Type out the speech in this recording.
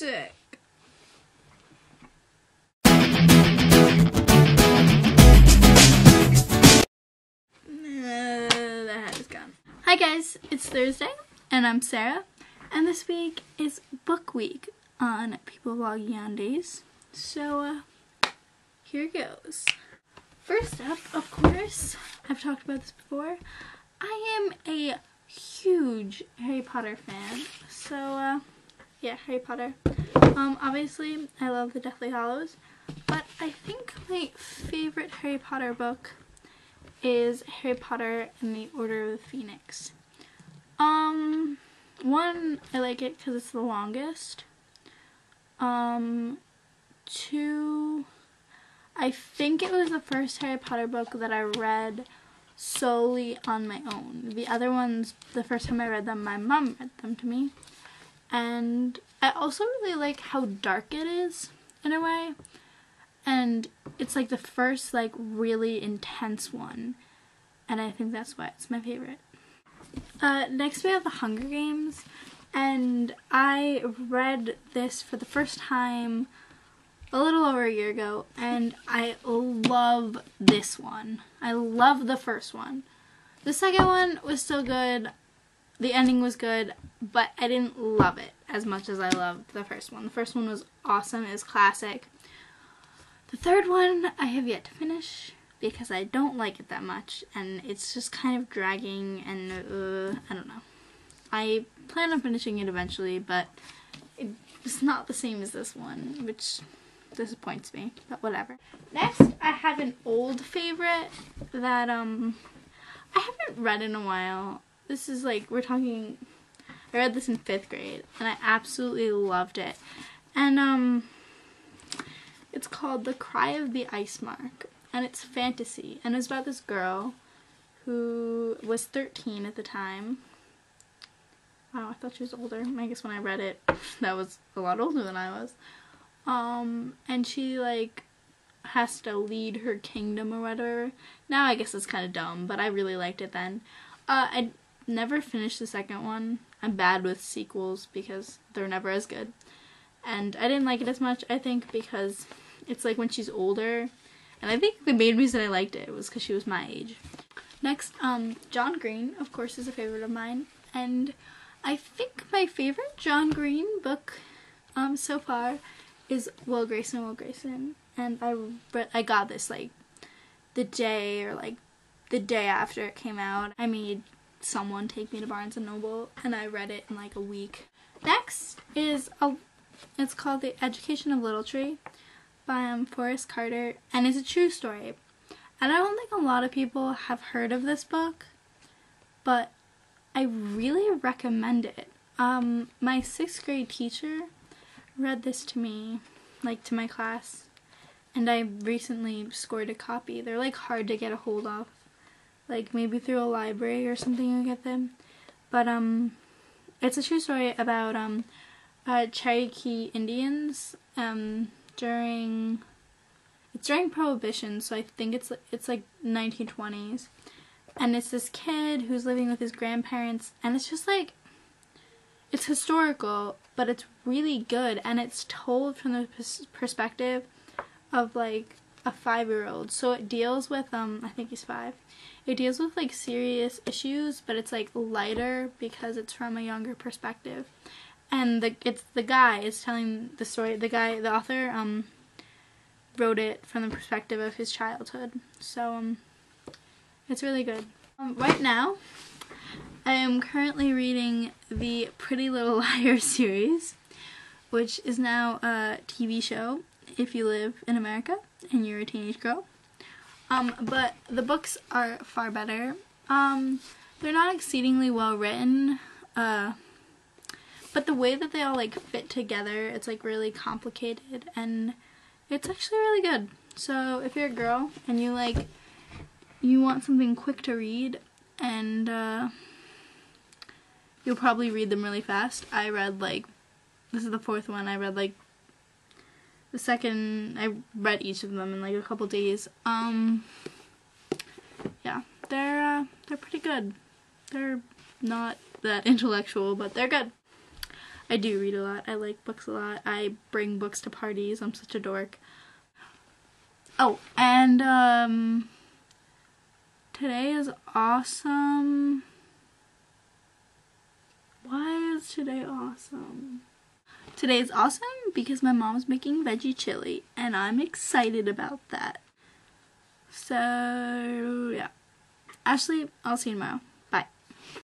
sick. The hat is gone. Hi guys, it's Thursday, and I'm Sarah, and this week is book week on People Vlogging on Days. So, here goes. First up, of course, I've talked about this before, I am a huge Harry Potter fan. So, yeah, Harry Potter. Obviously, I love the Deathly Hallows, but I think my favorite Harry Potter book is Harry Potter and the Order of the Phoenix. One, I like it because it's the longest. Two, I think it was the first Harry Potter book that I read solely on my own. The other ones, the first time I read them, my mom read them to me. And I also really like how dark it is, in a way. And it's like the first like really intense one. And I think that's why it's my favorite. Next we have The Hunger Games. And I read this for the first time a little over a year ago. And I love this one. I love the first one. The second one was still good. The ending was good. But I didn't love it as much as I loved the first one. The first one was awesome. It was classic. The third one I have yet to finish because I don't like it that much, and it's just kind of dragging, and I don't know. I plan on finishing it eventually, but it's not the same as this one, which disappoints me, but whatever. Next, I have an old favorite that I haven't read in a while. This is like, I read this in 5th grade, and I absolutely loved it. And it's called The Cry of the Ice Mark, and it's fantasy, and it's about this girl who was 13 at the time. Wow, I thought she was older. I guess when I read it, that was a lot older than I was. And she, like, has to lead her kingdom or whatever. Now I guess it's kind of dumb, but I really liked it then. I never finished the second one. I'm bad with sequels because they're never as good. And I didn't like it as much, I think, because it's like when she's older. And I think the main reason I liked it was because she was my age. Next, John Green, of course, is a favorite of mine. And I think my favorite John Green book so far is Will Grayson, Will Grayson. And I got this like the day after it came out. I made someone take me to Barnes & Noble, and I read it in like a week. Next is it's called The Education of Little Tree by Forrest Carter, and it's a true story. And I don't think a lot of people have heard of this book, but I really recommend it. My 6th grade teacher read this to me, like to my class, and I recently scored a copy. They're like hard to get a hold of, like maybe through a library or something you get them. But it's a true story about Cherokee Indians during Prohibition, so I think it's like 1920s, and it's this kid who's living with his grandparents, and it's just like, it's historical, but it's really good, and it's told from the perspective of like a 5-year-old. So it deals with I think he's 5. It deals with like serious issues, but it's like lighter because it's from a younger perspective. And the guy is telling the story. The author wrote it from the perspective of his childhood. So it's really good. Right now, I am currently reading the Pretty Little Liars series, which is now a TV show if you live in America and you're a teenage girl. But the books are far better. They're not exceedingly well written. But the way that they all like fit together, it's like really complicated, and it's actually really good. So if you're a girl and you want something quick to read, and you'll probably read them really fast. I read this is the 4th one. I read the second. I read each of them in like a couple days. Yeah, they're pretty good. They're not that intellectual, but they're good. I do read a lot. I like books a lot. I bring books to parties. I'm such a dork. Oh, and today is awesome. Why is today awesome? Today is awesome because my mom's making veggie chili and I'm excited about that. So, yeah. Ashley, I'll see you tomorrow.